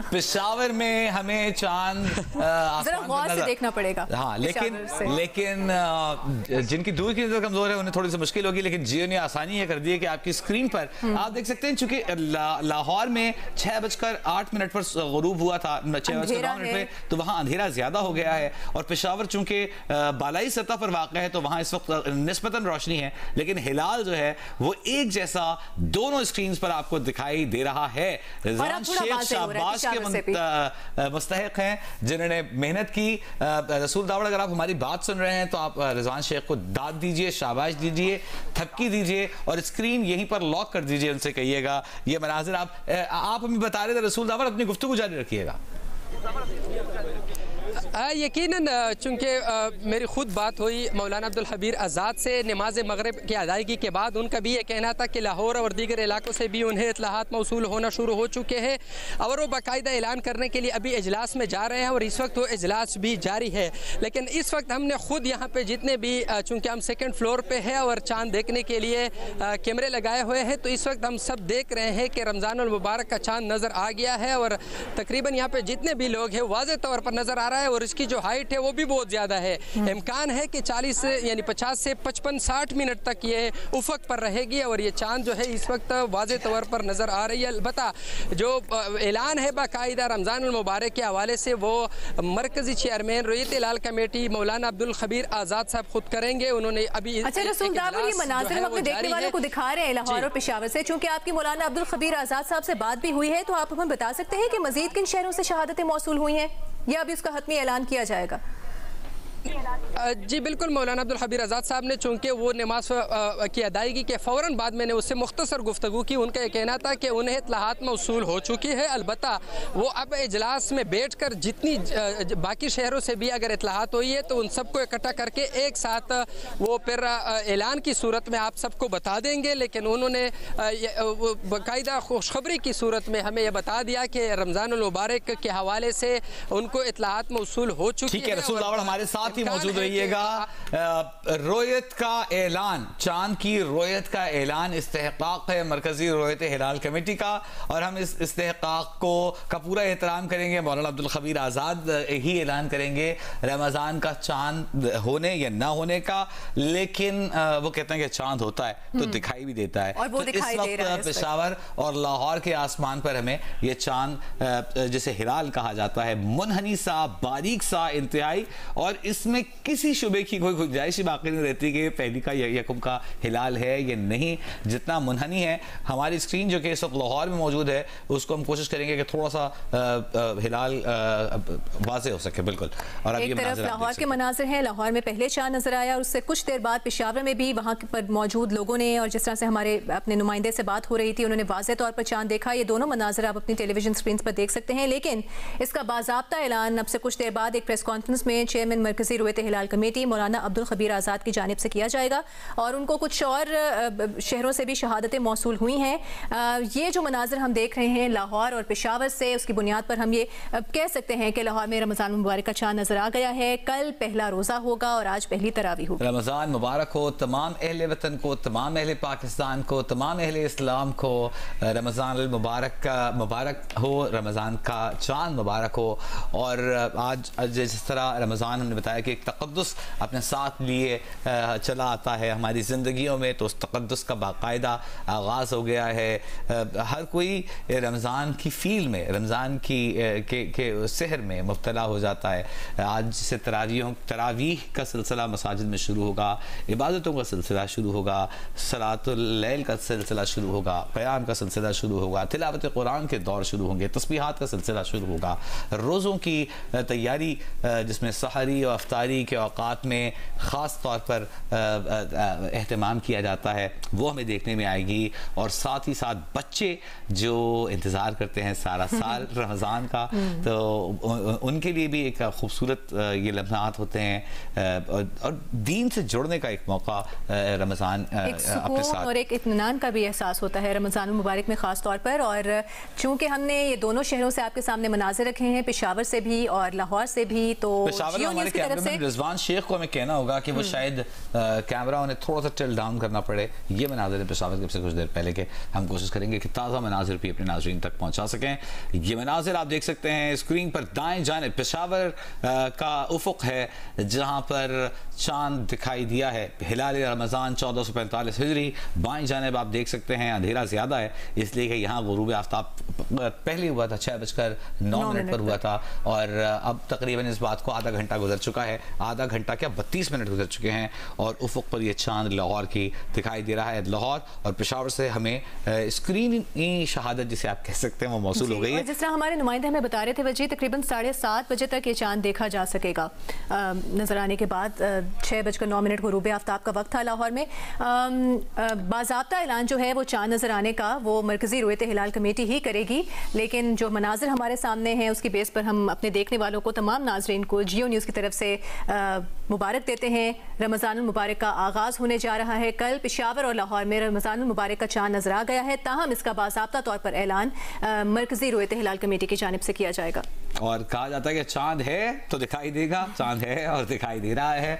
पेशावर में हमें चांद जरा गौर से देखना पड़ेगा। हाँ, लेकिन जिनकी दूर की नजर कमजोर है उन्हें थोड़ी सी मुश्किल होगी, लेकिन जियो ने आसानी ये कर दी है कि आपकी स्क्रीन पर आप देख सकते हैं। चूंकि लाहौर में 6:08 पर गुरूब हुआ था, 6:09 पे, तो वहाँ अंधेरा ज्यादा हो गया है। और पेशावर चूंकि बालाई सतह पर वाक़ है तो वहाँ इस वक्त निस्बतन रोशनी है, लेकिन हिलाल जो है वो एक जैसा दोनों स्क्रीन पर आपको दिखाई दे रहा है। रिजवान शेख शाबाश के मुस्तहिक हैं जिन्होंने मेहनत की। रसूल दावड़, अगर आप हमारी बात सुन रहे हैं तो आप रिजवान शेख को दाद दीजिए, शाबाश दीजिए, थपकी दीजिए और स्क्रीन यहीं पर लॉक कर दीजिए। उनसे कहिएगा ये मनाजिर आप हमें बता रहे थे। रसूल दावड़, अपनी गुफ्तगू जारी रखिएगा। यकीनन चूँकि मेरी ख़ुद बात हुई मौलाना अब्दुल हबीर आज़ाद से नमाज मगरिब की अदायगी के बाद, उनका भी ये कहना था कि लाहौर और दीगर इलाकों से भी उन्हें इत्तलाहात मौसूल होना शुरू हो चुके हैं और वो बाकायदा ऐलान करने के लिए अभी इजलास में जा रहे हैं और इस वक्त वो इजलास भी जारी है। लेकिन इस वक्त हमने ख़ुद यहाँ पे जितने भी, चूँकि हम सेकेंड फ्लोर पे है और चाँद देखने के लिए कैमरे लगाए हुए हैं, तो इस वक्त हम सब देख रहे हैं कि रमज़ानुल मुबारक का चाँद नज़र आ गया है और तकरीबन यहाँ पे जितने भी लोग हैं वाज़े तौर पर नज़र आ रहा है और इसकी जो हाइट है वो भी बहुत ज़्यादा है। इम्कान है कि 40 यानी 50 से 55-60 मिनट तक ये उफक पर रहेगी और ये चांद जो है इस वक्त वाज़े तौर पर नज़र आ रही है। अलबत्ता जो ऐलान है बाकायदा रमज़ानुल मुबारक के हवाले से वो मरकज़ी चेयरमैन रोयत हिलाल कमेटी मौलाना अब्दुल खबीर आज़ाद साहब खुद करेंगे। उन्होंने अभी अच्छा रसूल दावड़, ये मनाज़िर हम अपने देखने वालों को दिखा रहे हैं लाहौर और पेशावर से। चूँकि आपकी मौलाना अब्दुल खबीर आज़ाद साहब से बात भी हुई है, तो आप हमें बता सकते हैं कि मज़ीद किन शहरों से शहादतें मौसूल हुई हैं या अभी उसका हतमी ऐलान किया जाएगा? जी बिल्कुल, मौलाना अब्दुल हबीर आज़ाद साहब ने चूँकि वो नमाज की अदायगी के फ़ौरन बाद मैंने उससे मुख्तसर गुफ्तगू की। उनका ये कहना था कि उन्हें इत्तलाहात मौसूल हो चुकी है। अलबत्ता वो अब इजलास में बैठ कर जितनी बाकी शहरों से भी अगर इत्तलाहात हुई है तो उन सबको इकट्ठा करके एक साथ वो फिर ऐलान की सूरत में आप सबको बता देंगे। लेकिन उन्होंने बाकायदा खुशखबरी की सूरत में हमें यह बता दिया कि रमज़ानुल मुबारक के हवाले से उनको इत्तलाहात मौसूल हो चुकी है। रसूल दावड़ हमारे साथ ही मौजूद रहिएगा। रोयत का ऐलान, चांद की रोयत का ऐलान इस्तेहकाक है मरकजी रोयत हिलाल कमेटी का और हम इस इस्तेहकाक का पूरा एहतराम करेंगे। मौलाना अब्दुल खबीर आज़ाद ही ऐलान करेंगे रमज़ान का चांद होने या ना होने का, लेकिन वो कहते हैं कि चांद होता है तो दिखाई भी देता है। और वो तो इस वक्त पेशावर और लाहौर के आसमान पर हमें ये चांद जिसे हिलाल कहा जाता है, मुनहनी सा, बारीक सा इंतहाई, और इसमें किसी शुबे की कोई गुंजाइश ही बाकी नहीं रहती कि पहली का यकम का हिलाल है या नहीं। जितना मुनहनी है हमारी स्क्रीन जो कि इस वक्त लाहौर में मौजूद है, उसको हम कोशिश करेंगे कि थोड़ा सा हिलाल वाज़े हो सके। बिल्कुल। और अब एक तरफ लाहौर के मनाजिर हैं, लाहौर में पहले चांद नजर आया और उससे कुछ देर बाद पेशावर में भी वहाँ पर मौजूद लोगों ने, और जिस तरह से हमारे अपने नुमाइंदे से बात हो रही थी, उन्होंने वाज़े तौर पर चांद देखा। ये दोनों मनाजिर आप अपनी टेलीविजन स्क्रीन पर देख सकते हैं। लेकिन इसका बाज़ाब्ता ऐलान अब से कुछ देर बाद एक प्रेस कॉन्फ्रेंस में चेयरमैन मरकजी रोयत हिलाल कमेटी मौलाना अब्दुल खबीर आज़ाद की जानिब से किया जाएगा और उनको कुछ और शहरों से भी शहादतें मौसूल हुई हैं। ये जो मनाजिर हम देख रहे हैं लाहौर और पेशावर से, उसकी बुनियाद पर हम ये कह सकते हैं कि लाहौर में रमज़ान मुबारक का चांद नजर आ गया है। कल पहला रोज़ा होगा और आज पहली तरावी होगी। रमज़ान मुबारक हो तमाम अहले वतन को, तमाम अहले पाकिस्तान को, तमाम अहले इस्लाम को। रमज़ान मुबारक का मुबारक हो, रमज़ान का चांद मुबारक हो। और आज जिस तरह रमज़ान हमने बताया कि एक तक़द्दुस अपने साथ लिए चला आता है हमारी ज़िंदगियों में, तो उस तक़द्दुस का बाकायदा आगाज़ हो गया है। हर कोई रमज़ान की फील में, रमज़ान के सहर में मुब्तला हो जाता है। आज से तरावीह का सिलसिला मसाजिद में शुरू होगा, इबादतों का सिलसिला शुरू होगा, सलातुल लैल का सिलसिला शुरू होगा, क़याम का सिलसिला शुरू होगा, तिलावत कुरान के दौर शुरू होंगे, तस्बीहात का सिलसिला शुरू होगा, रोज़ों की तैयारी जिसमें सहरी और अफ्तारी के औक़ात में ख़ास तौर पर एहतमाम किया जाता है, वो हमें देखने में आएगी। और साथ ही साथ बच्चे जो इंतज़ार करते हैं सारा साल रमज़ान का, तो उनके लिए भी एक खूबसूरत ये लम्हात होते हैं और दीन से जुड़ने का एक मौका रमज़ान अपने साथ, और एक इत्मीनान का भी एहसास होता है रमज़ान मुबारक में ख़ास तौर पर। और चूँकि हमने ये दोनों शहरों से आपके सामने मनाज़िर रखे हैं, पेशावर से भी और लाहौर से भी, तो पेशावर हमारे से रिजवान शेख को हमें कहना होगा कि वो शायद कैमरा उन्हें थोड़ा सा टिल डाउन करना पड़े। ये मनाजिर पेशावर से कुछ देर पहले के हम कोशिश करेंगे कि ताज़ा मनाजिर भी अपने नाज़रीन तक पहुँचा सकें। ये मनाजिर आप देख सकते हैं स्क्रीन पर, दाएँ जाने पेशावर का उफ़ुक़ है जहाँ पर चाँद दिखाई दिया है। हिलाल रमज़ान 1445 हिजरी। बाएँ जानिब आप देख सकते हैं अंधेरा ज़्यादा है इसलिए कि यहाँ गुरूब आफ्ताब पहले हुआ था 6:09 पर हुआ था और अब तकरीबन इस बात को आधा घंटा गुजर चुका है। आधा घंटा क्या 32 मिनट गुजर चुके हैं और उफ़ुक़ पर ये चांद लाहौर की दिखाई दे रहा है। लाहौर और पेशावर से हमें स्क्रीनी शहादत जिसे आप कह सकते हैं वो मौसूल हो गई है। जिस तरह हमारे नुमाइंदे हमें बता रहे थे वजी तकरीबन 7:30 बजे तक ये चांद देखा जा सकेगा। नजर आने के बाद 6:09 गुरूब आफ्ताब का वक्त था लाहौर में। बाज़ाब्ता ऐलान जो है वो चांद नजर आने का वो मरकजी रुयत हिलाल कमेटी ही करेगी, लेकिन जो मनाजिर हमारे सामने हैं उसकी बेस पर हम अपने देखने वालों को, तमाम नाजरीन को जियो न्यूज़ की तरफ से मुबारक देते हैं। रमज़ानुल मुबारक का आगाज़ होने जा रहा है। कल पेशावर और लाहौर में रमज़ानुल मुबारक का चांद नजर आ गया है, ताहम इसका बाज़ाब्ता तौर पर ऐलान मरकजी रुयत हिलाल कमेटी की जानिब से किया जाएगा। और कहा जाता है कि चांद है तो दिखाई देगा, चांद है और दिखाई दे रहा है।